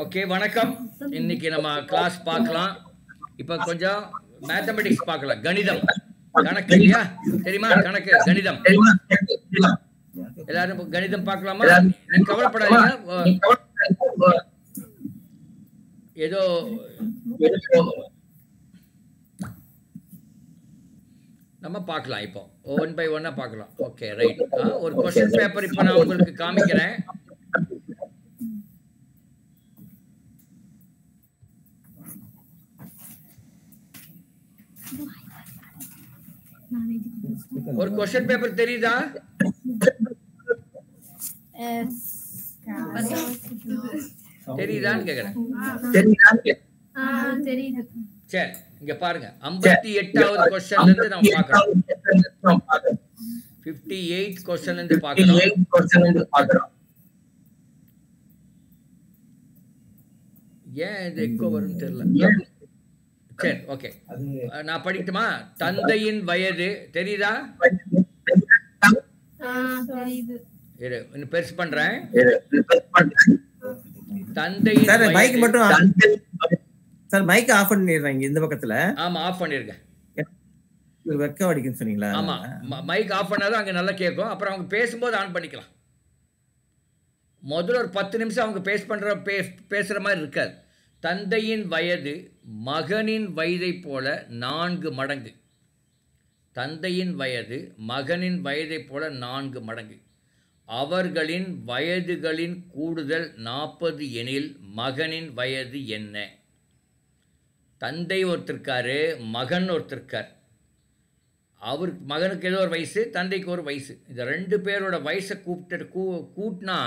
Okay வணக்கம். இன்னைக்கு நம்ம கிளாஸ் பார்க்கலாம். இப்போ கொஞ்சம் மேத்தமெட்டிக்ஸ் பார்க்கலாம். கணிதம், கணக்கு இல்லையா? தெரியுமா? கணக்கு, கணிதம். எல்லாரும் கணிதம் பார்க்கலாமா? நீ கவலைப்படாதீங்க. ஏதோ நம்ம பார்க்கலாம். இப்போ ஒன் பை ஒன்னா பார்க்கலாம். Okay right. ஒரு கொஸ்டின் பேப்பர் இப்போ நான் உங்களுக்கு காமிக்கிறேன். ஒரு क्वेश्चन पेपर தெரியுதா? தெரியுதான்னு கேக்குறேன். தெரியுது. சரி இங்க பாருங்க. 58வது क्वेश्चनல இருந்து நாம பார்க்கலாம். 58 क्वेश्चनல இருந்து பார்க்கலாம். ஏன் இது எக்கோ வரும்னு தெரியல. சரி ஓகே, நான் படிக்கட்டுமா? தந்தையின் வயது தெரியுதா? இரு இன்னும் பெருசு பண்றேன். தந்தையின் சார் மைக் மட்டும் சார் மைக் ஆஃப் பண்ணிடுறீங்க இந்த பக்கத்துல. ஆமா ஆஃப் பண்ணிருக்கேன். வெக்க அடிக்குன்னு சொன்னீங்களா? ஆமா மைக் ஆஃப் பண்ணாதான் அங்க நல்லா கேட்கும். அப்புறம் அவங்க பேசும்போது ஆன் பண்ணிக்கலாம். முதல்ல ஒரு 10 நிமிஷம் அவங்க பேசுற மாதிரி இருக்காது. தந்தையின் வயது மகனின் வயதை போல 4 மடங்கு. தந்தையின் வயது மகனின் வயதை போல 4 மடங்கு. அவர்களின் வயதுகளின் கூடுதல் 40 எனில் மகனின் வயது என்ன? தந்தை ஒருத்தருக்காரு, மகன் ஒருத்தருக்கார். அவர் மகனுக்கு ஏதோ ஒரு வயசு, தந்தைக்கு ஒரு வயசு. இந்த 2 பேரோட வயசை கூட்டினா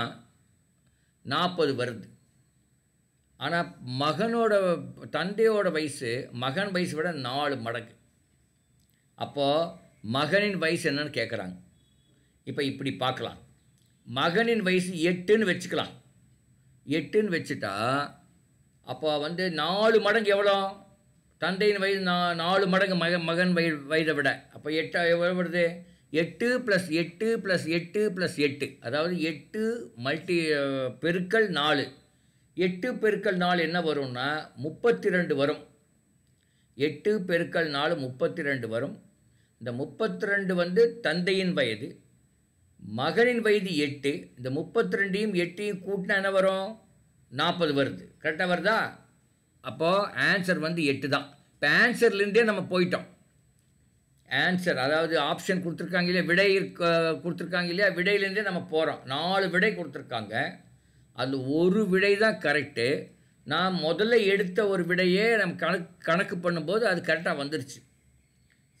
40 வருது. ஆனால் தந்தையோட வயசு மகன் வயசு விட 4 மடங்கு. அப்போது மகனின் வயசு என்னன்னு கேட்குறாங்க. இப்போ இப்படி பார்க்கலாம். மகனின் வயசு 8ன்னு வச்சுக்கலாம். 8ன்னு வச்சுட்டா அப்போ 4 மடங்கு எவ்வளோ? தந்தையின் வயது 4 மடங்கு மகன் வயதை விட. அப்போ 8 எவ்வளோ வருது? 8 + 8 + 8 + 8, அதாவது 8 பெருக்கல் 4. 8 பெருக்கல் 4 என்ன வரும்னா 32 வரும். 8 பெருக்கல் 4 32 வரும். இந்த 32 தந்தையின் வயது, மகனின் வயது 8. இந்த 32ஐயும் 8ஐயும் கூட்டினா என்ன வரும்? 40 வருது. கரெக்டாக வருதா? அப்போது ஆன்சர் 8 தான். இப்போ ஆன்சர்லேருந்தே நம்ம போயிட்டோம். ஆன்சர் அதாவது ஆப்ஷன் கொடுத்துருக்காங்க இல்லையா, விடை கொடுத்துருக்காங்க இல்லையா, விடையிலேருந்தே நம்ம போகிறோம். 4 விடை கொடுத்துருக்காங்க. அது ஒரு விடை தான் கரெக்டு. நான் முதல்ல எடுத்த ஒரு விடையே நம்ம கணக்கு பண்ணும்போது அது கரெக்டாக வந்துருச்சு.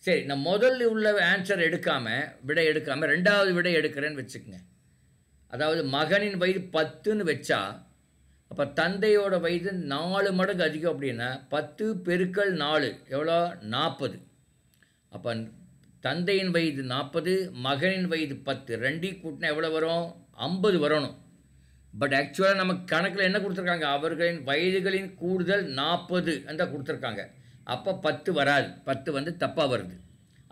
சரி, நான் முதல்ல உள்ள ஆன்சர் விடை எடுக்காமல் 2வது விடை எடுக்கிறேன்னு வச்சுக்கோங்க. அதாவது மகனின் வயது 10ன்னு வச்சா அப்போ தந்தையோட வயது 4 மடங்கு அதிகம். அப்படின்னா 10 பெருக்கல் 4 எவ்வளோ? 40. அப்போ தந்தையின் வயது 40, மகனின் வயது 10, 2ஐயும் கூட்டினா எவ்வளோ வரும்? 50 வரணும். பட் ஆக்சுவலாக நமக்கு கணக்கில் என்ன கொடுத்துருக்காங்க? அவர்களின் வயதுகளின் கூடுதல் 40 அந்த கொடுத்துருக்காங்க. அப்போ 10 வராது. 10 தப்பாக வருது.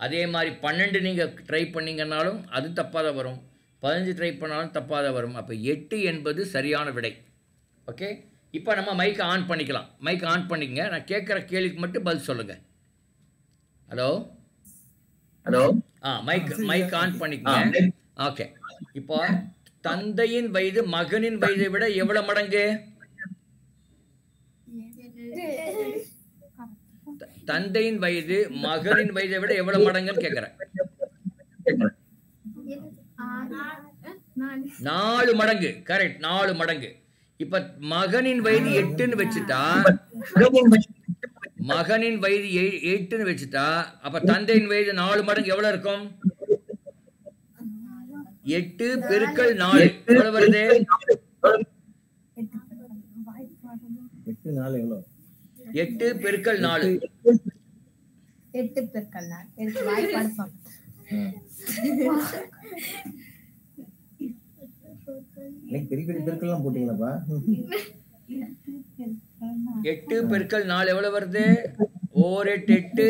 அதே மாதிரி 12 நீங்கள் ட்ரை பண்ணிங்கன்னாலும் அது தப்பாக தான் வரும். 15 ட்ரை பண்ணாலும் தப்பாக தான் வரும். அப்போ 8 என்பது சரியான விடை. ஓகே, இப்போ நம்ம மைக்கை ஆன் பண்ணிக்கலாம். மைக் ஆன் பண்ணிக்கங்க. நான் கேட்குற கேள்விக்கு மட்டும் பதில் சொல்லுங்கள். ஹலோ மைக் ஆன் பண்ணிக்கங்க. ஓகே, இப்போ தந்தையின் வயது மகனின் வயதை விட எவ்வளவு மடங்கு? தந்தையின் வயது மகனின் வயதை விட எவ்வளவு மடங்குன்னு கேட்கிறேன். 4 மடங்கு. கரெக்ட், 4 மடங்கு. இப்ப மகனின் வயது 8ன்னு வச்சுட்டா, மகனின் வயது 8ன்னு வச்சுட்டா அப்ப தந்தையின் வயது 4 மடங்கு எவ்வளவு இருக்கும்? 8 பெருக்கல் 4 எவ்வளவு வருது? 8 பெருக்கல் 4 8 பெருக்கல் 4 எவ்வளவு வருது? 4 8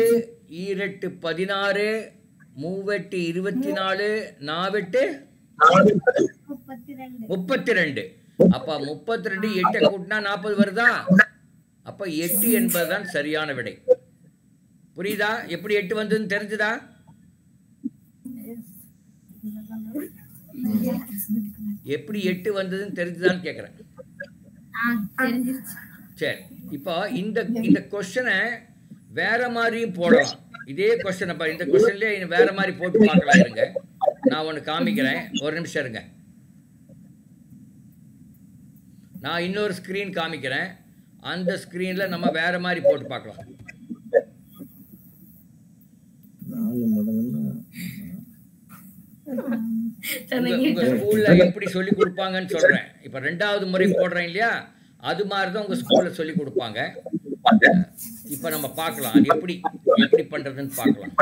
8 16 3 8 24 4 8 32. அப்போ 32 8 கூட்டினா 40 வருதா? அப்போ 8 என்பதுதான் சரியான விடை. புரியுதா? எப்படி 8 வந்ததுன்னு தெரிஞ்சுதா? எப்படி 8 வந்ததுன்னு தெரிஞ்சுதான்னு கேட்குறேன். சரி, இப்போ இந்த கொஸ்டினை வேற மாதிரியும் போடலாம். இதே கொஸ்டின் இந்த கொஸ்டின்லேயே வேற மாதிரி போட்டு பார்க்கலாம். இருங்க, நான் ஒன்று காமிக்கிறேன், ஒரு நிமிஷம் இருங்க. நான் இன்னொரு ஸ்க்ரீன் காமிக்கிறேன், அந்த ஸ்க்ரீனில் நம்ம வேற மாதிரி போட்டு பார்க்கலாம். உங்க ஸ்கூல்ல எப்படி சொல்லி கொடுப்பாங்கன்னு சொல்றேன். இப்ப 2வது முறை போடுறேன் இல்லையா, அது மாதிரிதான் உங்க ஸ்கூல்ல சொல்லி கொடுப்பாங்க. இப்ப நம்ம பார்க்கலாம் அது எப்படி பண்றதுன்னு பார்க்கலாம்.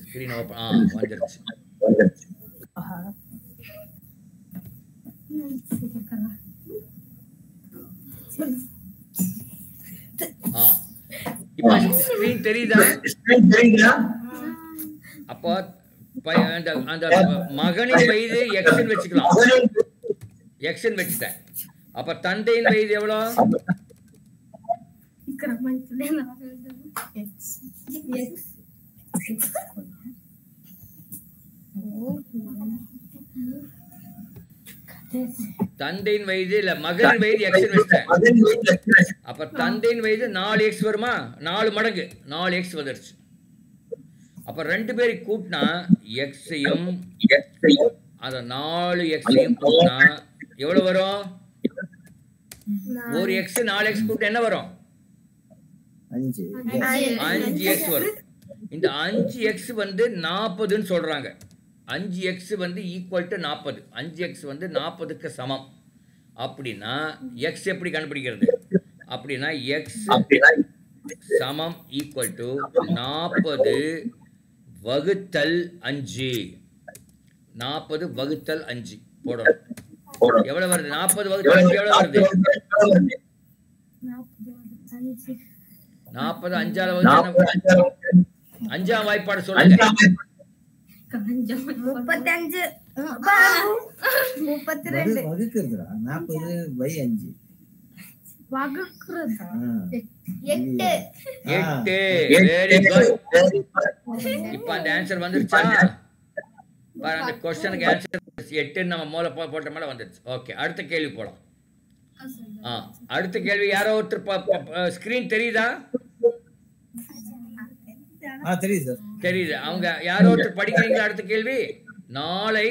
ஸ்கிரீன் ஓபன் வந்துருச்சு. இப்ப ஸ்கிரீன் தெரியுதா? அப்போ அந்த மகனின் வயது எக்ஸ்ன்னு வச்சுக்கலாம். எக்ஸ்ன்னு வச்சுட்டேன். அப்ப தந்தையின் வயது எவ்வளோ? தந்தையின் வயது இல்ல, மகனின் வயது எக்ஸ்ன்னு வச்சுட்டேன். அப்ப தந்தையின் வயது 4x வருமா? 4 மடங்கு 4x வந்துருச்சு. அப்ப 2 பேரை கூட்டினா எக்ஸையும் அந்த 4x கூட்டினா எவ்வளவு வரும்? ஒரு எக்ஸ் 4x கூட்ட என்ன வரும்? 5x வரும். இந்த 5x வந்து 40ன்னு சொல்றாங்க. 5x வந்து ஈக்குவல் டு 40. 5x வந்து 40க்கு சமம். அப்படின்னா x எப்படி கண்டுபிடிக்கிறது? அப்படின்னா x சமம் ஈக்குவல் டு 40 வகுத்தல் 5. 40 வகுத்தல் 5 போடணும். எவ்வளவு வருது? 40 வகுத்தல் 5 எவ்வளவு வருது? 40 5ஆல வகுத்தல் 5ஆம் வாய்ப்பாடு சொல்லுங்க. 35 32 வகுக்குறதுடா 40/5 வகுக்குறதா 8. Very good. இப்போ அந்த ஆன்சர் வந்துருச்சா? பாரு, அந்த क्वेश्चनக்கு ஆன்சர் 8 நம்ம மூல போட்ட மேல வந்துருச்சு. ஓகே, அடுத்த கேள்வி போலாம். அடுத்த கேள்வி யாரோ ஒருத்தர் ஸ்கிரீன் தெரியுதா? தெரியுது சார். தெரியுது. அவங்க யாரோ ஒருத்தர் படிக்கிறீங்களா? அடுத்த கேள்வி 4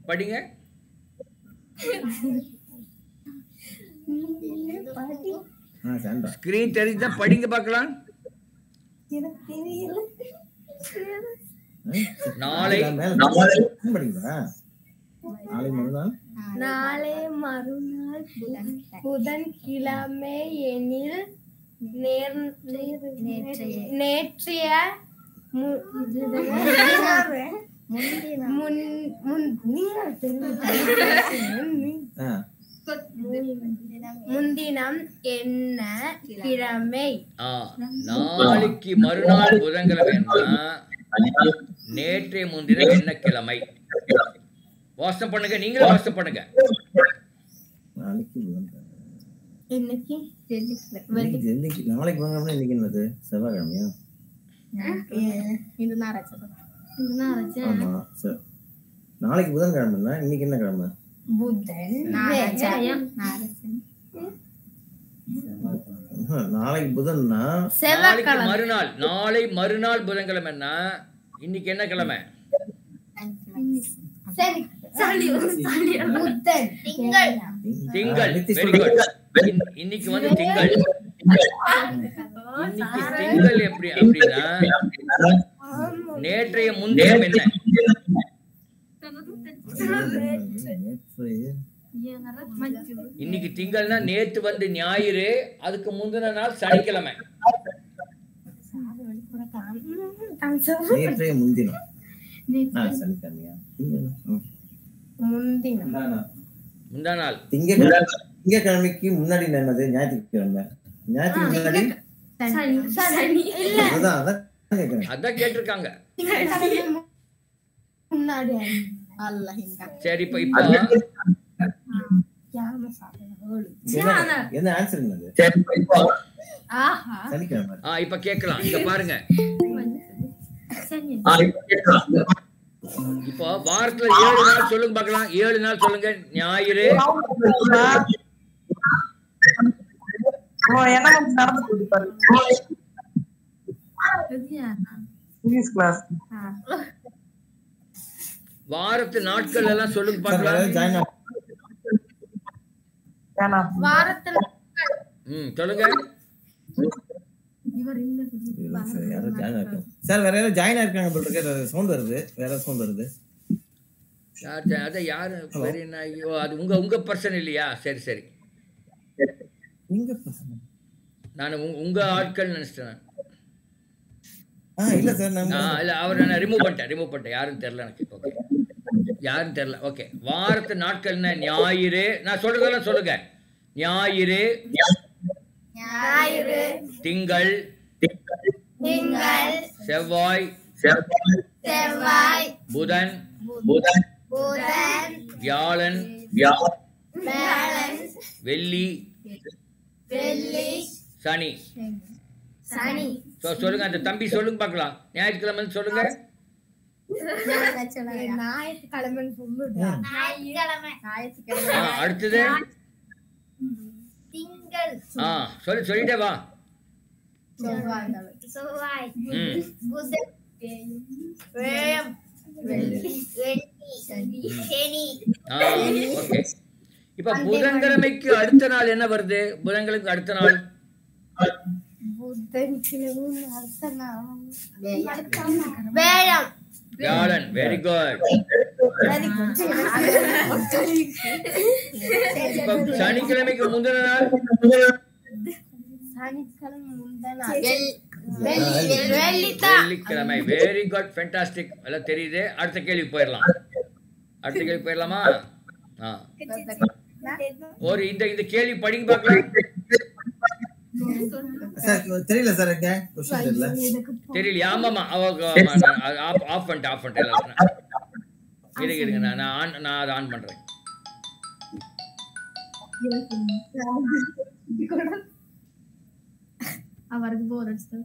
படிங்க. ஸ்கிரீன் தெரியுதா? படிங்க பார்க்கலாம். 4 நாளை மறுநாள் புதன்கிழமை எனில் நேற்றைய முன்தினம் என்ன கிழமை? நாளைக்கு மறுநாள் புதன்கிழமைன்னா நேற்றைய முன்தினம் என்ன கிழமை? வாசம் பண்ணுங்க, நீங்களும் வாசம் பண்ணுங்க. இன்னைக்கு நாளைக்கு வாங்க. இன்னைக்கு என்னது? செவ்வாய்க்கிழமையா? ஆமா சார். நாளைக்கு புதன்கிழமைன்னா இன்னைக்கு என்ன கிழமை? புதன். நாளைக்கு புதன்னா மறுநாள். நாளை மறுநாள் புதன்கிழமைன்னா இன்னைக்கு என்ன கிழமை? திங்கள். Very good. இன்னைக்கு வந்து திங்கள். இன்னைக்கு திங்கள் எப்படி அப்படின்னா நேற்றைய முன்தினம் என்ன? இன்னைக்கு திங்கள்னா நேற்று வந்து ஞாயிறு, அதுக்கு முந்தின நாள் சனிக்கிழமை. நேற்றைய முன்தினம் சனிக்கிழமையா? முந்தா நாள். திங்கக்கிழமைக்கு முன்னாடி என்னது? ஞாயிற்றுக்கிழமை. ஞாயிற்றுக்கு முன்னாடி அதான் கேட்டிருக்காங்க. சரி இப்போ என்ன ஆன்சருங்க அது? சனிக்கிழமை. இப்போ கேட்கலாம். இங்க பாருங்க, இப்போ வாரத்துல 7 நாள் சொல்லுங்க பார்க்கலாம். 7 நாள் சொல்லுங்க. ஞாயிறு, வாரத்து நாட்கள் எல்லாம் சொல்லுங்க பார்க்கலாம். சொல்லுங்க. சார் வேற யாரும் ஜாயின் ஆயிருக்காங்க போல இருக்கு. சவுண்ட் வருது, வேற சவுண்ட் வருது. அதை யாரு? அது உங்க பர்சன் இல்லையா? சரி சரி, நான் உங்க ஆட்கள் நினைச்சிட்டேன். இல்ல சார், இல்ல அவர் நான் ரிமூவ் பண்ணிட்டேன். யாரும் தெரியல எனக்கு. ஓகே, யாரும் தெரியல. ஓகே, வாரத்து நாட்கள் ஞாயிறு. நான் சொல்றதெல்லாம் சொல்லுங்க. ஞாயிறு, திங்கள், செவ்வாய், புதன், வியாழன், வெள்ளி, சனி. சொல்லுங்க. அந்த தம்பி சொல்லுங்க பார்க்கலாம். ஞாயிற்றுக்கிழமை சொல்லுங்க. அடுத்தது சொல்லிட்டே வா. இப்ப புதன்கிழமைக்கு அடுத்த நாள் என்ன வருது? புதன்கிழமைக்கு அடுத்த நாள் வியாழன். Very good. சனிக்கிழமைக்கு முந்தின நாள் வெள்ளிக்கிழமை. Very good, fantastic. எல்லாம் தெரியுது. அடுத்த கேள்வி போயிடலாமா? ஒரு இந்த கேள்வி படிங்க பார்க்கலாம். தெரியல சார், தெரியல. ஆமாமா, ஆஃப் பண்ணிட்டேன். இருங்க, நான் அதை ஆன் பண்றேன். அவருக்கு போர் அடிச்சது.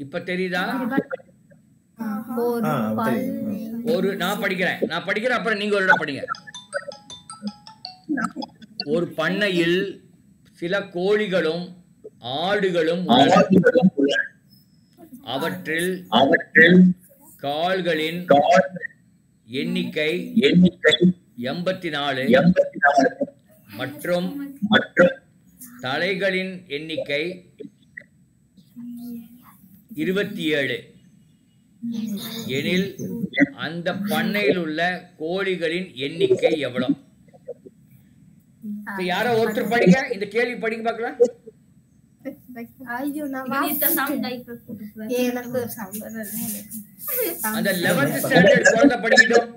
இப்ப தெரியுதா? நான் படிக்கிறேன், அப்புறம் நீங்க ஒரு படிங்க. ஒரு பண்ணையில் சில கோழிகளும் ஆடுகளும் அவற்றில் கால்களின் எண்ணிக்கை 84 மற்றும் தலைகளின் எண்ணிக்கை 27 எனில் அந்த பண்ணையில் உள்ள கோழிகளின் எண்ணிக்கை எவ்வளவு? யாரோ ஒருத்தர் படிங்க. இந்த கேள்வி படிங்க பார்க்கலாம். அந்த 11th ஸ்டாண்டர்ட் குழந்தை படிக்கட்டும்.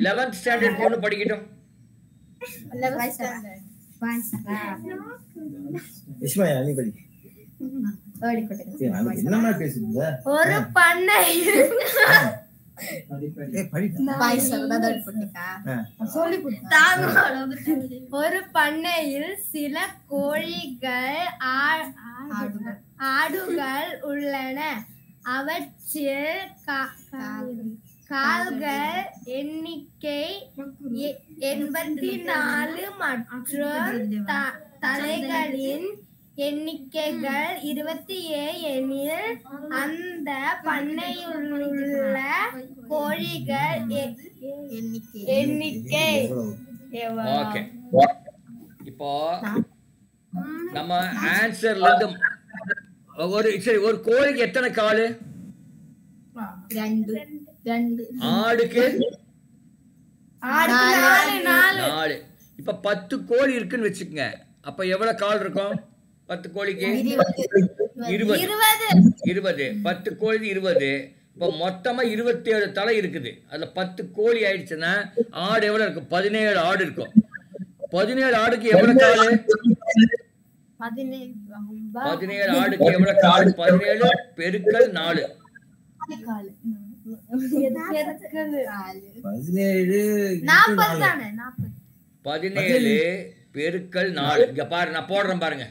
11th ஸ்டாண்டர்ட் பொண்ணு படிக்கட்டும். ஒரு பண்ணை ஒரு பண்ணையில் சில கோழிகள் ஆடுகள் உள்ளன. அவற்றில் கால்கள் எண்ணிக்கை 84 மற்றும் தலைகளின் எண்ணிக்கைகள் 27 எனில் அந்த பண்ணையிலுள்ள கோழிகள் எண்ணிக்கை. ஓகே, இப்போ நம்ம ஆன்சர்ல இருந்து ஒரு கோழிக்கு எத்தனை காலு? 2. ஆடுக்கு 4. இப்ப 10 கோழி இருக்குன்னு வச்சுக்கோங்க. அப்ப எவ்வளவு கால் இருக்கும்? 10 கோழிக்கு 20. 10 கோழி 20. இப்போ மொத்தமா 27 தலை இருக்குது. அதுல 10 கோழி ஆயிடுச்சுன்னா ஆடு எவ்வளவு இருக்கும்? 17 ஆடு இருக்கும். 17 ஆடுக்கு எவ்வளவு காலு? 17 ஆடுக்கு எவ்வளவு கால்? 17 பெருக்கல் 4. 17 பெருக்கல் 4. இங்க பாரு, நான் போடுறேன் பாருங்க.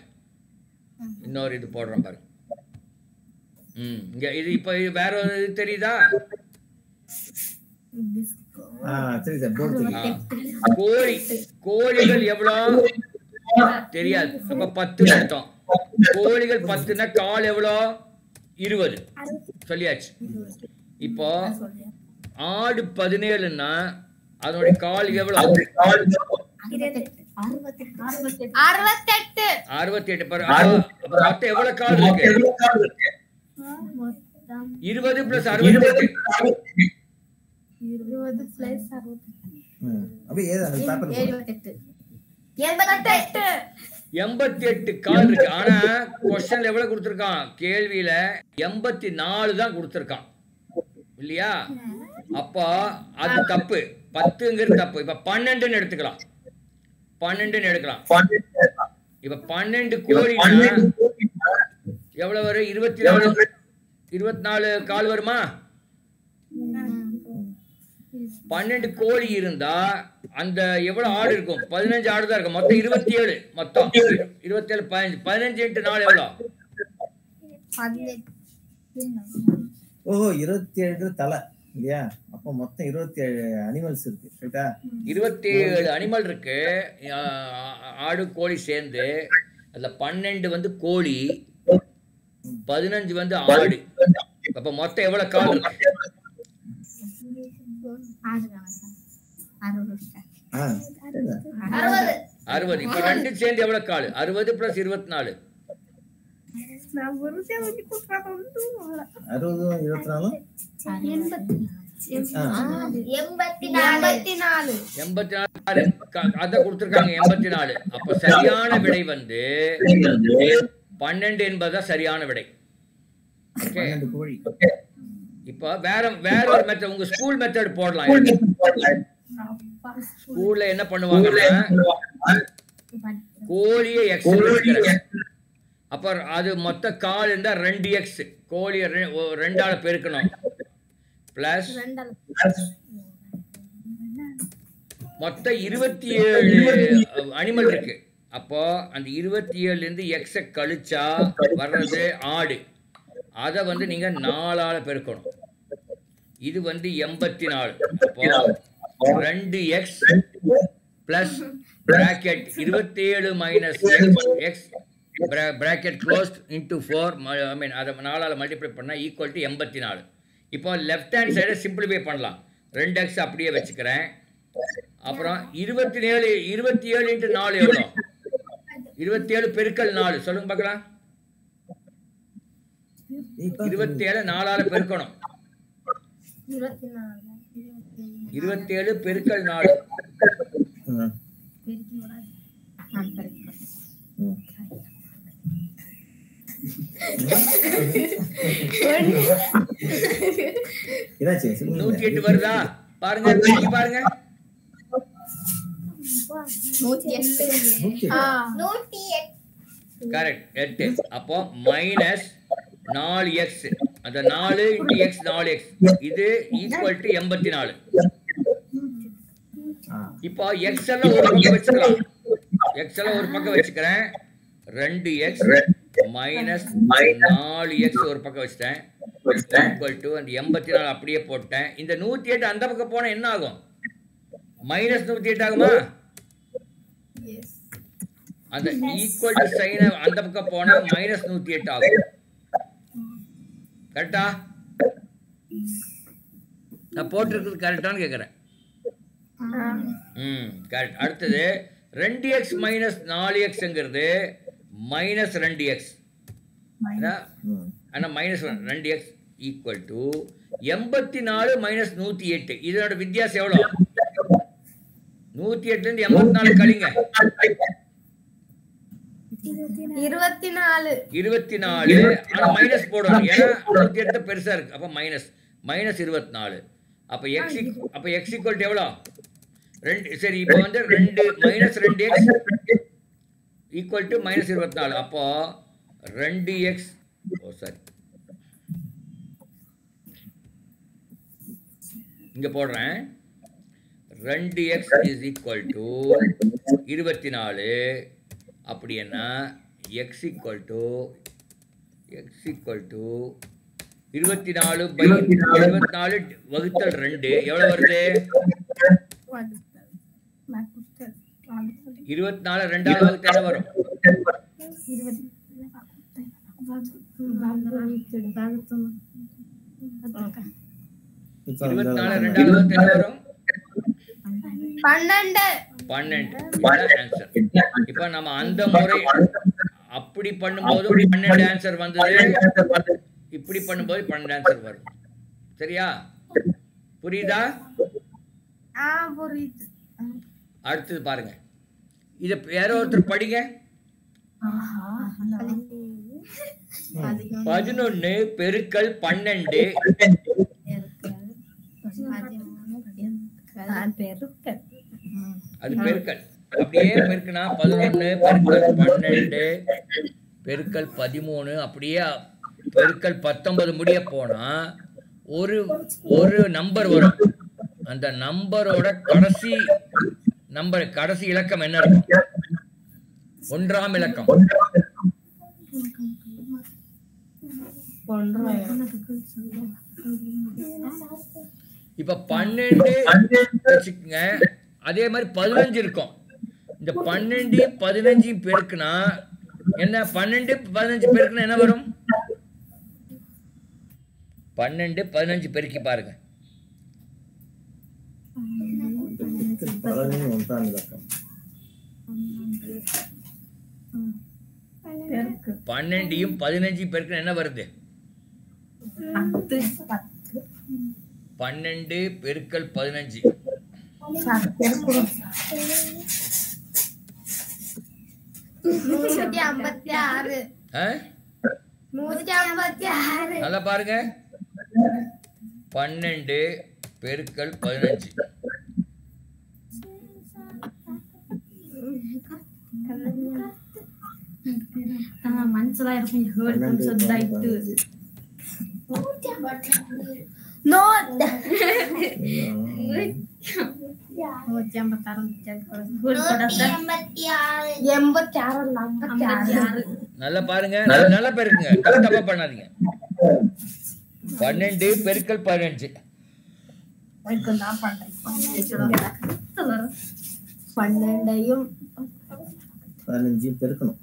இன்னொரு இது போடுறேன் பாருங்க. இங்க இது இப்ப வேற ஒரு இது தெரியுதா? சரி சார், போர்டு கோழிகள் எவ்வளவு தெரியாது. அப்ப 10 அர்த்தம். கோழிகள் 10னா கால் எவ்வளோ? 20 சொல்லியாச்சு. இப்போ ஆடு 17ன்னா அதனுடைய கால் எவ்வளோ? 68. மொத்தம் எவ்வளவு கால் இருக்கு? 20 + 68. 88 கால் இருக்கு. ஆனா கொஸ்டின்ல எவ்வளவு கொடுத்திருக்கான்? கேள்வியில 84 தான் கொடுத்திருக்கான் இல்லையா? அப்போ அது தப்பு. 10ங்கிறது தப்பு. இப்ப 12ன்னு எடுத்துக்கலாம். 12ன்னு எடுக்கலாம். இப்ப 12 கோழினா எவ்வளவு வரும்? 24 கால் வருமா? 12 கோழி இருந்தா அந்த எவ்வளவு ஆடு இருக்கும்? 15 ஆடு தான் இருக்கும். மொத்தம் 27. மொத்தம் 27 15 15 × 4 எவ்வளவு? 27 தலை இல்லையா? அப்ப மொத்தம் 27 அனிமல்ஸ் இருக்கு. ரைட்டா? 27 அனிமல் இருக்கு. ஆடு கோழி சேர்ந்து. அதுல 12 வந்து கோழி, 15 வந்து ஆடு. அப்ப மொத்தம் எவ்வளவு கால் இருக்கு? 60. இப்ப ரெண்டு சேர்ந்து எவ்வளவு கால்? 60 + 24. 84 அத கொடுத்திருக்காங்க. 84. அப்ப சரியான விடை வந்து 12 என்பதுதான் சரியான விடை. இப்ப வேற ஒரு மெத்தட், உங்க ஸ்கூல் மெத்தட் போடலாம். ஸ்கூல்ல என்ன பண்ணுவாங்கன்னா கோழியை எக்ஸ் வச்சுக்கிறாங்க. அப்ப அது மொத்த கால் இருந்தா 2x. கோழியை 2ஆல பெருக்கணும். பிளஸ் மொத்தம் 27 அனிமல் இருக்கு. அப்போ அந்த 27 இருந்து எக்ஸ கழிச்சா வர்றது ஆடு. அதை வந்து நீங்க 4ஆல பெருக்கணும். இது வந்து 84. அப்போ 2x plus bracket 27 minus x bracket closed into 4. I mean அதை 4ஆல மல்டிப்ளை பண்ணா ஈக்குவல் டு 84. இப்போ லெஃப்ட் ஹேண்ட் சைடை சிம்பிளிஃபை பண்ணலாம். 2x அப்படியே வச்சுக்கிறேன். அப்புறம் 27 × 4 எவ்வளோ? 27 பெருக்கல் 4 சொல்லுங்க பார்க்கலாம். 27 4ஆல பெருக்கணும். 27 பெருக்கல் 4. என்னாச்சு? 108 வருதா? பாருங்க, பாருங்க. 108. கரெக்ட், 8. அப்போ மைனஸ் 4x. அந்த 4 × x 4x இது ஈக்குவல் டு 84. இப்போ x எல்லாம் ஒரு பக்கம் வச்சுக்கலாம். x எல்லாம் ஒரு பக்கம் வச்சுக்கிறேன். 2x மைனஸ் 4x ஒரு பக்கம் வச்சுட்டேன். ஈக்குவல் டு அந்த 84 அப்படியே போட்டேன். இந்த 108 அந்த பக்கம் போனா என்ன ஆகும்? மைனஸ் 108 ஆகுமா? அந்த ஈக்குவல் டு சைன் அந்த பக்கம் போனா மைனஸ் 108 ஆகும். கரெக்டா? நான் போட்டிருக்கிறது கரெக்டான்னு கேட்குறேன். கரெக்ட். அடுத்தது 2x மைனஸ் 4xங்கிறது மைனஸ் 2x. ஆனால் minus 2x equal to 84 minus 108. இதோட வித்தியாசம் எவ்வளோ? 108லேருந்து 84 கழிங்க. 24. ஆனா மைனஸ் போடணும். ஏன்னா 108 பெருசா இருக்கு. அப்ப மைனஸ் 24. அப்ப x ஈக்குவல் டு எவ்வளோ? 2. சரி, இப்போ வந்து 2 மைனஸ் 2x ஈக்குவல் டு -24. அப்போ 2x சாரி இங்கே போடுறேன். 2x is equal to 24. அப்படின்னா x ஈக்குவல் டு 24/24 வகுத்தல் 2 எவ்வளோ வருது? 24 2ஆல் வகுத்தல் என்ன வரும்? 24 2ஆல் வகுத்தல் என்ன வரும்? 12. இதுதான் ஆன்சர். இப்போ நம்ம அந்த முறை அப்படி பண்ணும்போது 12 ஆன்சர் வந்தது, இப்படி பண்ணும்போது 12 ஆன்சர் வரும். சரியா? புரியுதா? அடுத்தது பாருங்க. இத யாரோ ஒருத்தர் படிங்க. 11 பெருக்கல் 12 அது பெருக்கல். அப்படியே பெருக்குனா 11 பெருக்கல் 12 பெருக்கல் 13 அப்படியே பெருக்கல் 19 முடிய போனா ஒரு நம்பர் வரும். அந்த நம்பரோட கடைசி இலக்கம் என்ன இருக்கும்? 1ஆம் இலக்கம். இப்ப 12 வச்சுக்கோங்க. அதே மாதிரி 15 இருக்கும். இந்த 12 15 பெருக்குனா என்ன? 12 15 பெருக்குனா என்ன வரும்? 12 15 பெருக்கி பாருங்க. 12 15 பெருக்குனா என்ன வருது? 12 பெருக்கல் 15 நல்லா பாருங்க. 12 பெருக்கல் 15 மனசுல இருக்கும். நல்லா பாருங்க. நல்லா பெருக்குங்க. தப்பா பண்ணாதீங்க. 12 பெருக்கல் 15 15 பெருக்கணும்.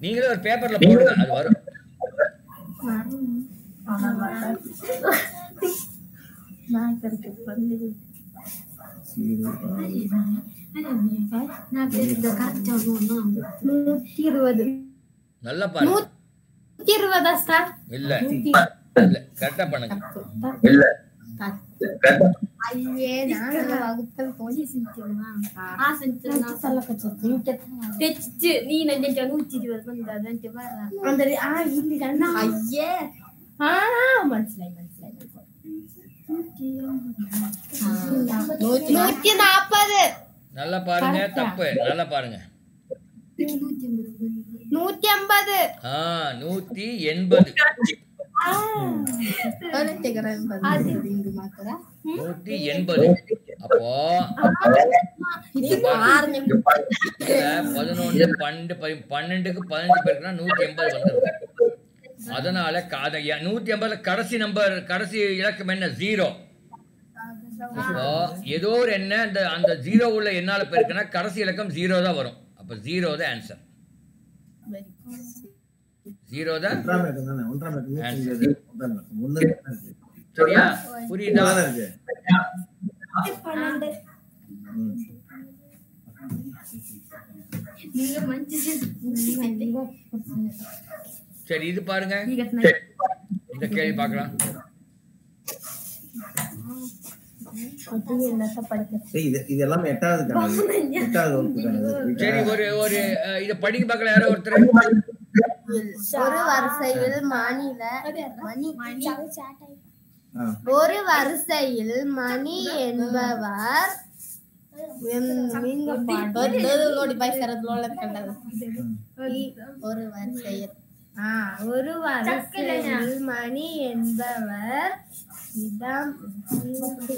நீங்களே ஒரு பேப்பர்ல போடுங்க, அது வரும். நல்லா பாருங்க. 120 சார்? இல்ல கரெக்டா பண்ணுங்க. ஐயே நான் வகுத்தல் போலி செஞ்சிருமா? தெச்சு நீ நெஞ்ச 120 வந்ததன்ட்டு வர அந்த இல்ல ஐயே மனசிலாய் 140. நல்லா பாருங்க. தப்பு. நல்லா பாருங்க. 180. 180. 180. அப்போ 11 12க்கு 15 பேருக்குன்னா 180 வந்துருக்கு. அதனால 180 கடைசி இலக்கம் என்ன? 0. அப்போ ஏதோ ஒரு எண்ண அந்த 0 உள்ள எண்ணால பெருக்குன்னா கடைசி இலக்கம் 0 தான் வரும். அப்ப 0 தான் ஆன்சர். 0 தான். சரியா? புரியுதா? சரி, இது பாருங்க. இந்த கேள்வி பார்க்கலாம். இதெல்லாம் 8வது கணக்கு. சரி, ஒரு இத படிக்க பார்க்கலாம். யாரோ ஒருத்தர். ஒரு வரிசையில் மணி என்பவர் ஒரு வரிசையில் மணி என்பவர்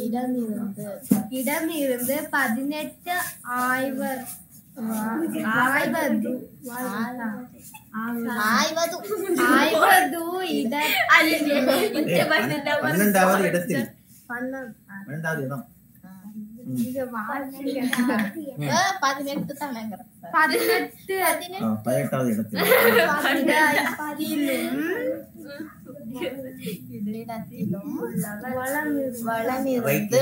இடமிருந்து 18 12வது இடத்தில் 12வது இடம் 18வது இடத்தில்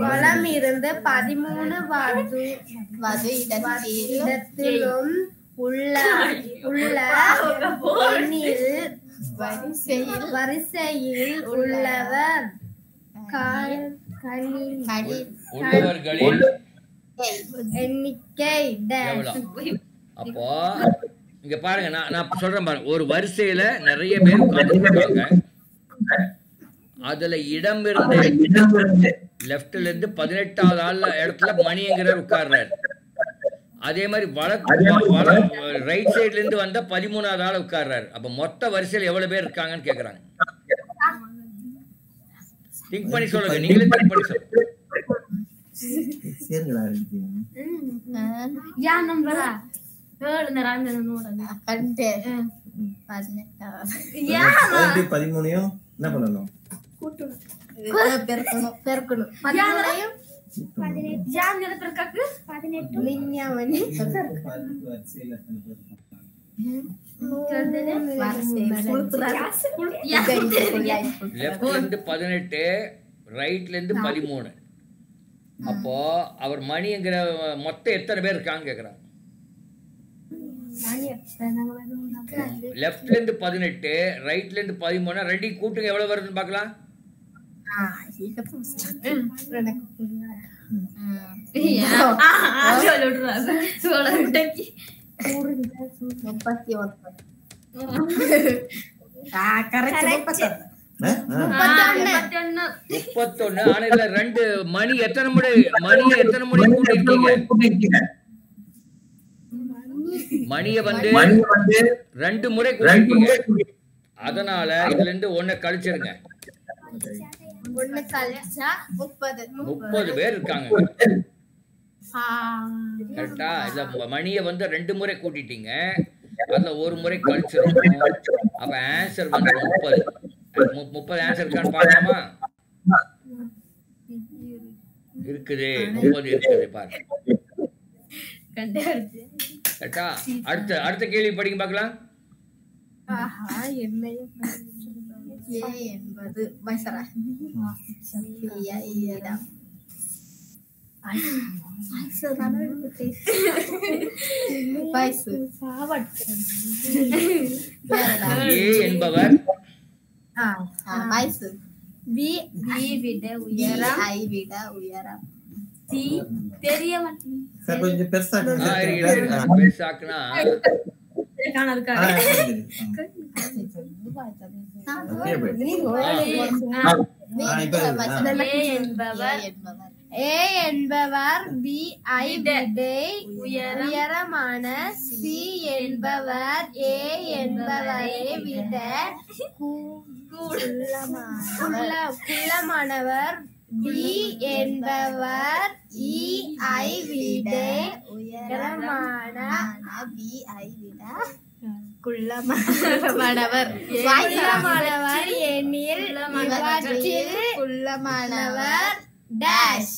வளமிருந்து 13வது இடத்திலும் உள்ள வரிசையில் உள்ளவர் உள்ளவர்களின் எண்ணிக்கை அப்போ இங்க பாருங்க, நான் சொல்றேன் பாருங்க. ஒரு வரிசையில நிறைய பேர் உட்கார்ந்துருக்காங்க. அதுல இடமிருந்து லெப்ட்ல இருந்து 18வது இடத்துல மணிங்கிறவர் உட்கார்றாரு. அதே மாதிரி ரைட் சைட்ல இருந்து வந்தா 13வது ஆள் உட்கார்றாரு. அப்ப மொத்த வரிசையில் எவ்வளவு பேர் இருக்காங்கன்னு கேக்குறாங்க. திங்க் பண்ணி சொல்லுங்க, நீங்களே திங்க் பண்ணி சொல்லுங்க. என்ன பண்ணணும்? பெருக்கணும். லெஃப்ட்ல இருந்து 18, ரைட்ல இருந்து 13. அப்போ அவர் மணிங்கிற மொத்தம் எத்தனை பேர் இருக்காங்க கேக்குறாங்க. லெஃப்ட்ல இருந்து 18, ரைட்ல இருந்து 13, ரெண்டையும் கூட்டுங்க எவ்வளவு வருதுன்னு பார்க்கலாம். 31. ஆனா இதுல 2 மணி எத்தனை முறை கூட்டிருக்கீங்க? மணியை வந்து 2 முறை கூட்டிருக்கீங்க. அதனால இதுல இருந்து 1 கழிச்சிருங்க. 30 பேர் இருக்காங்க. கரெக்டா? இல்ல, மணியை வந்து 2 முறை கூட்டிட்டீங்க, அதுல 1 முறை கழிச்சிருக்கணும். அப்ப ஆன்சர் வந்து 30. 30 ஆன்சர் இருக்கான்னு பாக்கலாமா? இருக்குது, 30 இருக்குது பாருங்க. கரெக்டா? அடுத்த கேள்வி படிங்க பார்க்கலாம். ஏ என்பவர் பி விட உயரம், ஐ விட உயரம், சி தெரிய மாட்டேங்குது. கொஞ்சம் பெருசாக்குனா ஏ என்பவர் பி ஐ விடை உயரமான, சி என்பவர் ஏ என்பவரை விட குள்ளமானவர், டி என்பவர் இ ஐ விட உயரமான, பி ஐ விட குள்ளமானவர் எனில் இவற்றில் குள்ளமானவர் டேஷ்.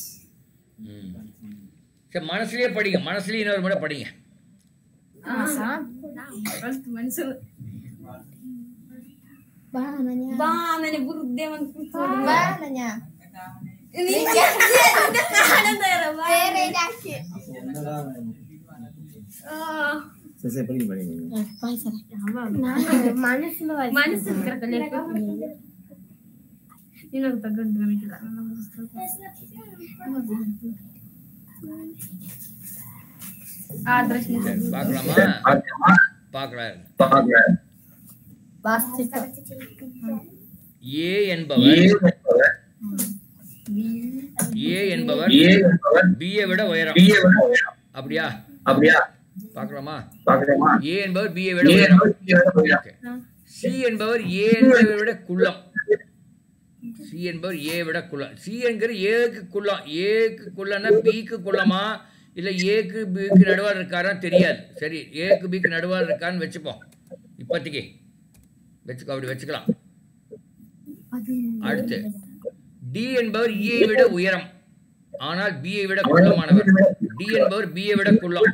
மனசுலயே படிங்க, மனசுலயே இன்னொரு முறை படிங்க. ஏ என்பவர் ஏ என்பவர் பியை விட உயரம். அப்படியா பார்க்கலாமா? ஏ என்பவர் பியை விட உயரம். சி என்பவர் ஏ என்பதை விட குள்ளம். சி என்பவர் ஏ விட குள்ளம். சி என்கிற ஏக்கு குள்ளம். ஏக்கு குள்ளம்னா பிக்கு குள்ளமா இல்லை ஏக்கு பிக்கு நடுவார் இருக்காரான்னு தெரியாது. சரி, ஏக்கு பிக்கு நடுவார் இருக்கான்னு வச்சுப்போம். இப்போதைக்கு வச்சுக்கோ, அப்படி வச்சுக்கலாம். அடுத்து டி என்பவர் ஈயை விட உயரம், ஆனால் பியை விட குள்ளமானவர். டி என்பவர் பியை விட குள்ளம்.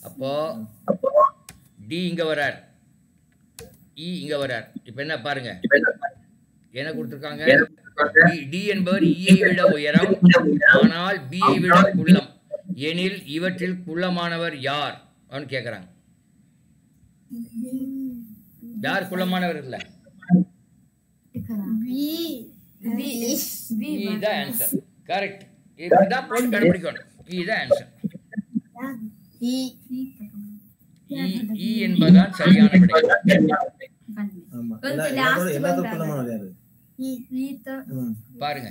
அப்போ டி இங்க வரார், இ இங்க வரார். இப்ப என்ன பாருங்க, என்ன கொடுத்திருக்காங்க? டி என்பவர் ஈயை விட உயரம், ஆனால் பியை விட குள்ளம் எனில் இவற்றில் குள்ளமானவர் யார் அவன்னு கேக்குறாங்க. யார் குள்ளமானவர்? இல்ல, ஆன்சர் கரெக்ட். இதுதான் போட்டு கண்டுபிடிக்கணும். இதுதான் ஆன்சர். இ என்பதுதான் சரியான விடை. பாருங்க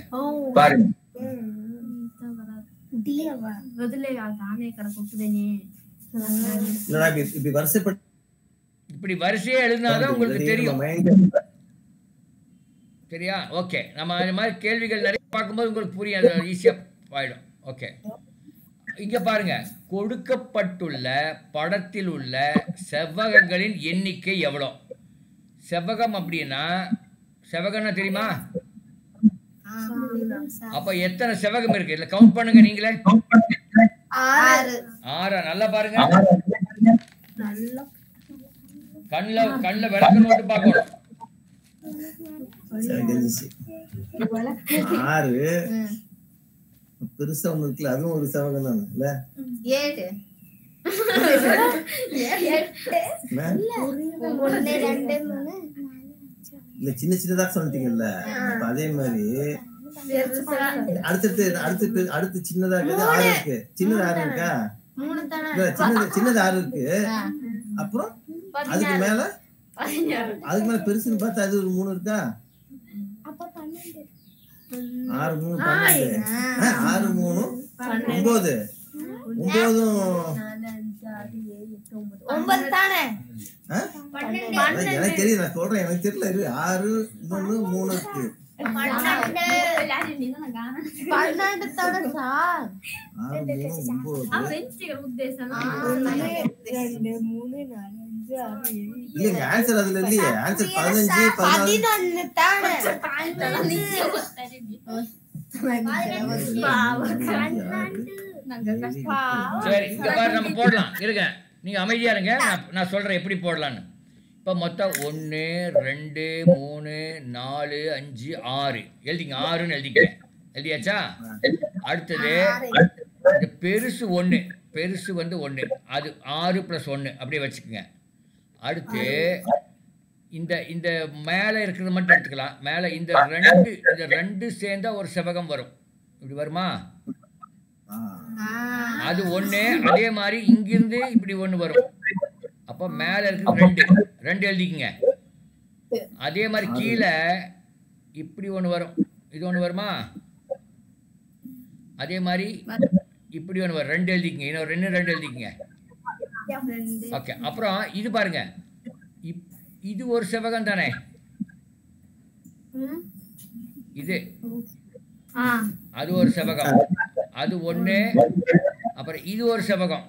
இப்படி வரிசையா எழுதினாதான் உங்களுக்கு தெரியும். சரியா? ஓகே, நம்ம அது மாதிரி கேள்விகள் நிறைய பார்க்கும்போது உங்களுக்கு புரியாது, ஈஸியா ஆயிடும். ஓகே, இங்க பாருங்க, கொடுக்கப்பட்டுள்ள படத்தில் உள்ள செவ்வகங்களின் எண்ணிக்கை எவ்வளோ? செவ்வகம் அப்படின்னா செவ்வகம்னா தெரியுமா? அப்ப எத்தனை செவ்வகம் இருக்கு? இல்ல கவுண்ட் பண்ணுங்க நீங்களே. 6. நல்லா பாருங்க, கண்ணுல விளக்கு நோட்டு பார்க்கணும். 6 பெருசா ஒண்ணு இருக்குல்ல, அதுவும் ஒரு செவகம் தானே. இல்ல 7 இல்ல சின்ன சின்னதா சொல்லிட்டீங்கல்ல, அதே மாதிரி அடுத்து சின்னதா இருக்குது 6 இருக்கு. சின்னது 6 இருக்கா? சின்னது 6 இருக்கு. அப்புறம் அதுக்கு மேல பெருசுன்னு பார்த்தா அது ஒரு 3 இருக்கா? 6 3 12. 6 3 9. 9 தானே? எனக்கு தெரியும், நான் சொல்றேன், எனக்கு தெரியல. 6 1 3 இருக்கு. 12 தானே சார்? 6 3 9. இல்லைங்க, ஆன்சர் அதுல இல்லையே. ஆன்சர் 15 11 தானே? சரி, இங்க பாரு, நம்ம போடலாம். இருங்க, நீங்க அமைதியா இருங்க, நான் சொல்றேன் எப்படி போடலான்னு. இப்ப மொத்தம் 1 2 3 4 5 6 எழுதிங்க. 6ன்னு எழுதிக்க. எழுதியாச்சா? அடுத்தது இந்த பெருசு 1, பெருசு வந்து 1, அது 6 + 1 அப்படியே வச்சுக்கோங்க. அடுத்து இந்த மேலே இருக்கிறது மட்டும் எடுத்துக்கலாம். மேலே இந்த 2 சேர்ந்தா ஒரு செவ்வகம் வரும். இப்படி வருமா? அது 1. அதே மாதிரி இங்கிருந்து இப்படி 1 வரும். அப்போ மேலே இருக்கிறது 2 எழுதிக்குங்க. அதே மாதிரி கீழே இப்படி 1 வரும். இது 1 வருமா? அதே மாதிரி இப்படி 1 வரும். 2 எழுதிக்குங்க. இன்னொரு 2 எழுதிக்குங்க. ஓகே, அப்புறம் இது பாருங்க, இது ஒரு செவ்வகம் தானே? இது அது ஒரு செவ்வகம். அது 1. அப்புறம் இது ஒரு செவ்வகம்.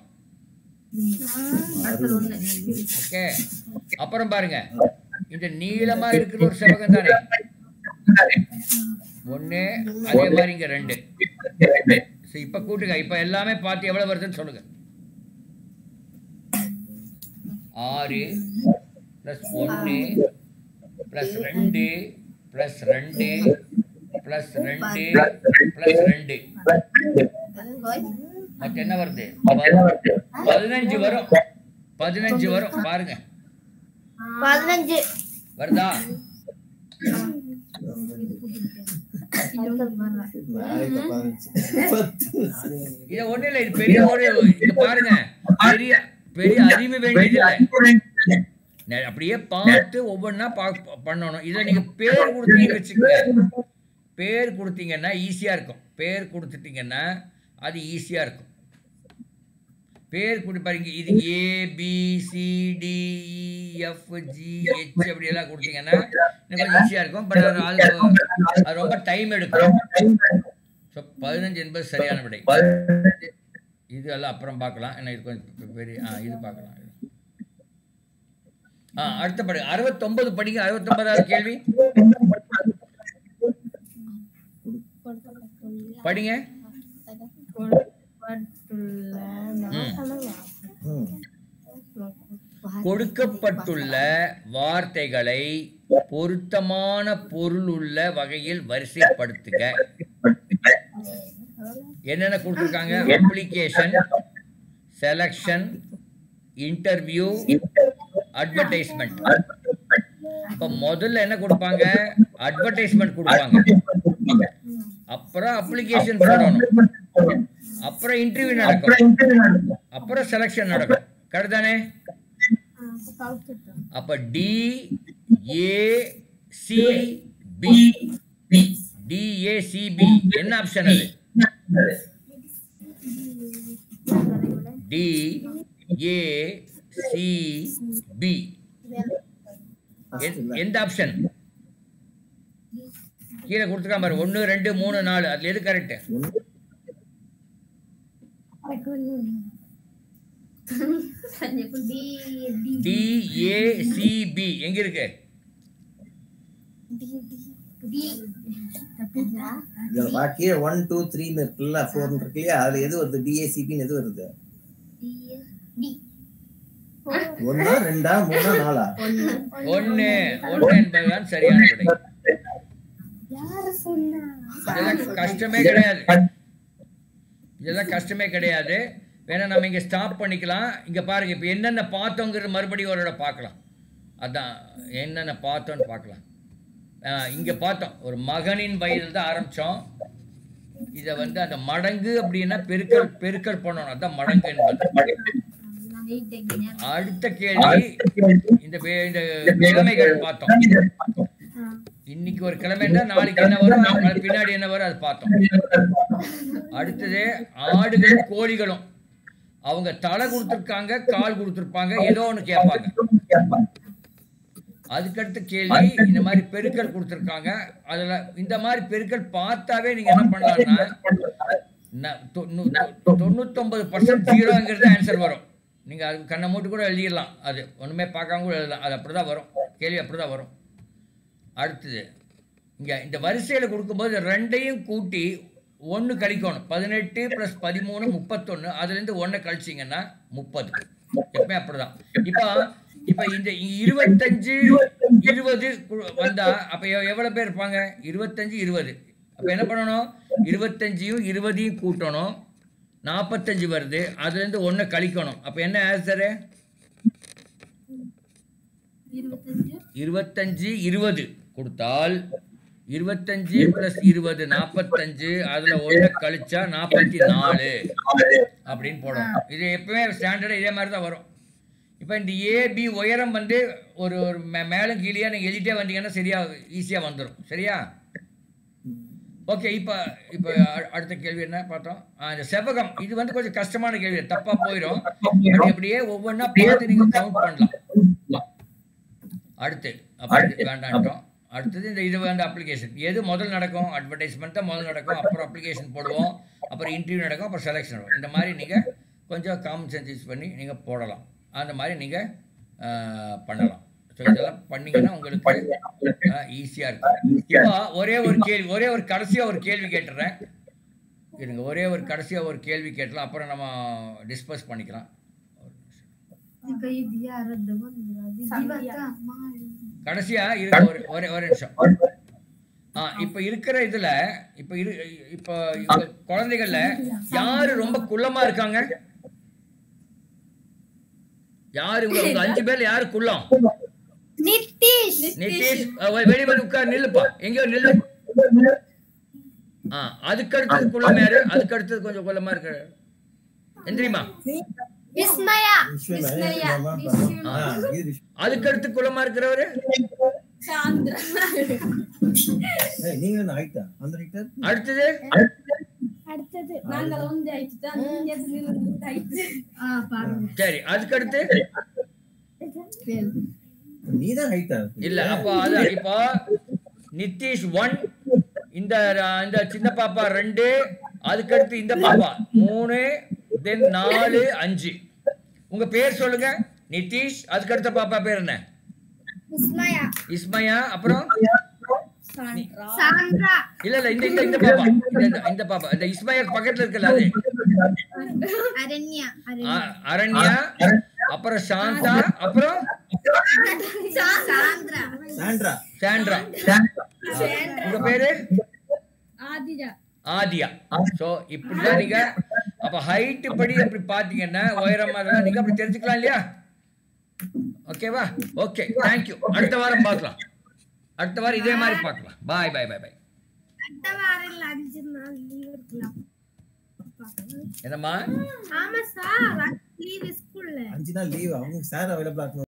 ஓகே, அப்புறம் பாருங்க, இந்த நீளமா இருக்கிற ஒரு செவ்வகம் தானே? 1. அதே மாதிரி இங்க 2. இப்ப கூட்டுங்க. இப்ப எல்லாமே பார்த்து எவ்வளவு வருதுன்னு சொல்லுங்க. 6 + 1 + 2 + 2 + 2 + 2 மொத்தம் என்ன வருது? 15 வரும். 15 வரும். பாருங்க, 15 வருதா? இது ஒண்ணு இல்லை, இது பெரிய ஒரு, இது பாருங்க, பெரிய அறிவு வேண்டியது. அப்படியே பார்த்து ஒவ்வொன்றா பண்ணணும். இதை நீங்க பேர் கொடுத்து வச்சுக்கோங்க. பேர் கொடுத்தீங்கன்னா ஈஸியாக இருக்கும். பேர் கொடுத்துட்டிங்கன்னா அது ஈஸியாக இருக்கும். பேர் கொடுப்பாருங்க. இது ABCDEFGH அப்படியெல்லாம் கொடுத்தீங்கன்னா கொஞ்சம் ஈஸியாக இருக்கும். பட் அது ரொம்ப டைம் எடுக்கும். ஸோ 15 என்பது சரியான விடை. இது எல்லாம் அப்புறம் பார்க்கலாம். ஏன்னா இது கொஞ்சம் பெரிய இது பார்க்கலாம். அடுத்த படி 69 படிங்க. 69வது கேள்வி படிங்க. கொடுக்கப்பட்டுள்ள வார்த்தைகளை பொருத்தமான பொருள் உள்ள வகையில் வரிசைப்படுத்துக. என்னென்ன கொடுத்துருக்காங்க? Application, selection, interview, advertisement. இப்ப முதல்ல என்ன கொடுப்பாங்க? அட்வர்டைஸ்மெண்ட் கொடுப்பாங்க. அப்புறம் அப்ளிகேஷன் போடணும். அப்புறம் இன்டர்வியூ நடக்கும். அப்புறம் செலக்ஷன் நடக்கும். கரெக்ட் தானே? அப்ப DACB என்ன ஆப்ஷன்? அது DACB எந்த ஆப்ஷன்? கீழே கொடுத்துருக்காம பாரு. 1 2 3 4 அதுல எது கரெக்ட்? DACB எங்க இருக்கு? பாக்கி 1 2 3 இருக்குல்ல, 4 இருக்கு இல்லையா? அதுல எது வருது? DACB எது வருது? 1 2 3 4 1 என்பதுதான் சரியான விடை. கஷ்டமே கிடையாது. இதெல்லாம் கஷ்டமே கிடையாது. வேணா நம்ம இங்க ஸ்டாப் பண்ணிக்கலாம். இங்க பாருங்க, இப்ப என்னென்ன பார்த்தோங்கிறது மறுபடியும் ஒரு பார்க்கலாம். அதான் என்னென்ன பார்த்தோன்னு பார்க்கலாம். இங்க பார்த்தோம், ஒரு மகனின் வயதில் தான் ஆரம்பிச்சோம். இதை அந்த மடங்கு அப்படின்னா பெருக்கல் பண்ணணும். அதான் மடங்கு என்பது. அடுத்த கேள்வி இந்த கிழமைகள் பார்த்தோம். இன்னைக்கு ஒரு கிழமைன்னா நாளைக்கு என்ன வரும், பின்னாடி என்ன வரும் அது பார்த்தோம். அடுத்தது ஆடுகளும் கோழிகளும் அவங்க தலை கொடுத்துருக்காங்க, கால் கொடுத்துருப்பாங்க, ஏதோ ஒன்று கேட்பாங்க. அதுக்கடுத்த கேள்வி இந்த மாதிரி பெருக்கல் கொடுத்துருக்காங்க. அதில் இந்த மாதிரி பெருக்கல் பார்த்தாவே நீங்கள் என்ன பண்ணலாம்னா 99% 0ங்கிறது ஆன்சர் வரும். நீங்கள் அது கண்ணை மூட்டு கூட எழுதிடலாம். அது ஒன்றுமே பார்க்காம கூட எழுதலாம். அது அப்படி தான் வரும். கேள்வி அப்படி தான் வரும். அடுத்தது இங்கே இந்த வரிசையில் கொடுக்கும்போது ரெண்டையும் கூட்டி 1 கழிக்கணும். 18 + 13 31. அதுலேருந்து 1 கழிச்சிங்கன்னா 30. எப்பவுமே அப்படிதான். இப்போ இந்த 25 20 வந்தா அப்போ எவ்வளோ பேர் இருப்பாங்க? 25 20. அப்போ என்ன பண்ணணும்? 25யும் 20யும் கூட்டணும். 45 வருது. அதுலேருந்து 1 கழிக்கணும். அப்போ என்ன ஆன்சரு? 25 20 கொடுத்தால் 25 + 20 45. அதில் 1 கழிச்சா 44 அப்படின்னு போடணும். இது எப்பவுமே ஸ்டாண்டர்டாக இதே மாதிரி தான் வரும். இப்போ இந்த ஏபி உயரம் ஒரு மேலும் கீழே நீங்கள் எழுதிட்டே வந்தீங்கன்னா ஈஸியாக வந்துடும். சரியா? ஓகே. இப்போ அடுத்த கேள்வி என்ன பார்த்தோம்? இந்த செவ்வகம் இது கொஞ்சம் கஷ்டமான கேள்வி. தப்பாக போயிடும். அப்படியே ஒவ்வொன்றா பார்த்து நீங்கள் கவுண்ட் பண்ணலாம். அடுத்து அப்படி வேண்டாம்ட்டோம். அடுத்தது இது அப்ளிகேஷன். எது முதல் நடக்கும்? அட்வர்டைஸ்மெண்ட் தான் முதல் நடக்கும். அப்புறம் அப்ளிகேஷன் போடுவோம். அப்புறம் இன்டர்வியூ நடக்கும். அப்புறம் செலெக்ஷன் நடக்கும். இந்த மாதிரி நீங்கள் கொஞ்சம் காமன் சென்ஸ் யூஸ் பண்ணி நீங்கள் போடலாம். அந்த மாதிரி நீங்கள் பண்ணலாம். ஸோ இதெல்லாம் பண்ணிங்கன்னா உங்களுக்கு ஈஸியாக இருக்கும். இப்போ ஒரே ஒரு கடைசியாக ஒரு கேள்வி கேட்டுறேன். இருங்க, கடைசியாக ஒரு கேள்வி கேட்டலாம். அப்புறம் நம்ம டிஸ்கஸ் பண்ணிக்கலாம். கடைசியா ஒரு நிமிஷம். இப்ப இருக்கிற இதுல இப்ப குழந்தைகள்ல யாரு ரொம்ப குள்ளமா இருக்காங்க? யாரு? உங்க 5 பேர்ல யாரு குள்ளம்? நிதிஷ். வெளியே உட்கார், நில்லுப்பா. எங்கயோ நில்லு. அதுக்கு அடுத்தது குள்ளம் யாரு? அதுக்கு அடுத்தது கொஞ்சம் குள்ளமா இருக்கு. எந்திரிமா. அதுக்கு அடுத்து குள்ளமா இருக்கிறவரு நீங்க என்ன ஹைட்டா அந்த ஹைட்டா அடுத்தது நாங்க வந்து சரி அதுக்கு அடுத்து நீதான் ஹைட்டா இல்ல அப்போ அது இப்போ நிதிஷ் 1 இந்த இந்த சின்ன பாப்பா 2 அதுக்கு அடுத்து இந்த பாப்பா 3 தென் 4 5 உங்க பேர் சொல்லுங்க நிதிஷ் அதுக்கு அடுத்த பாப்பா பேர் என்ன இஸ்மயா அப்புறம் சாண்ட்ரா இல்ல இல்ல இந்த இந்த பாப்பா இந்த பாப்பா இந்த இஸ்மயா பக்கத்துல இருக்குல்ல அது அரண்யா அப்புறம் சாந்தா அப்புறம் சாண்ட்ரா சாண்ட்ரா உங்க பேரு ஆதியா சோ இப்படிதான் நீங்க அப்ப ஹைட் படி அப்படி பாத்தீங்கன்னா உயரமா இருந்தா நீங்க அப்படி தெரிஞ்சுக்கலாம் இல்லையா ஓகேவா ஓகே தேங்க்யூ அடுத்த வாரம் பார்க்கலாம் அடுத்த வாரம் இதே மாதிரி பார்க்கலாம் பாய் பாய் பாய் பாய் அடுத்த வாரம் 5 நாள் லீவ் இருக்கலாம் என்னம்மா ஆமா சார் லீவ் ஸ்கூல்ல 5 நாள் லீவ் அவங்க சார் அவைலபிள் ஆகணும்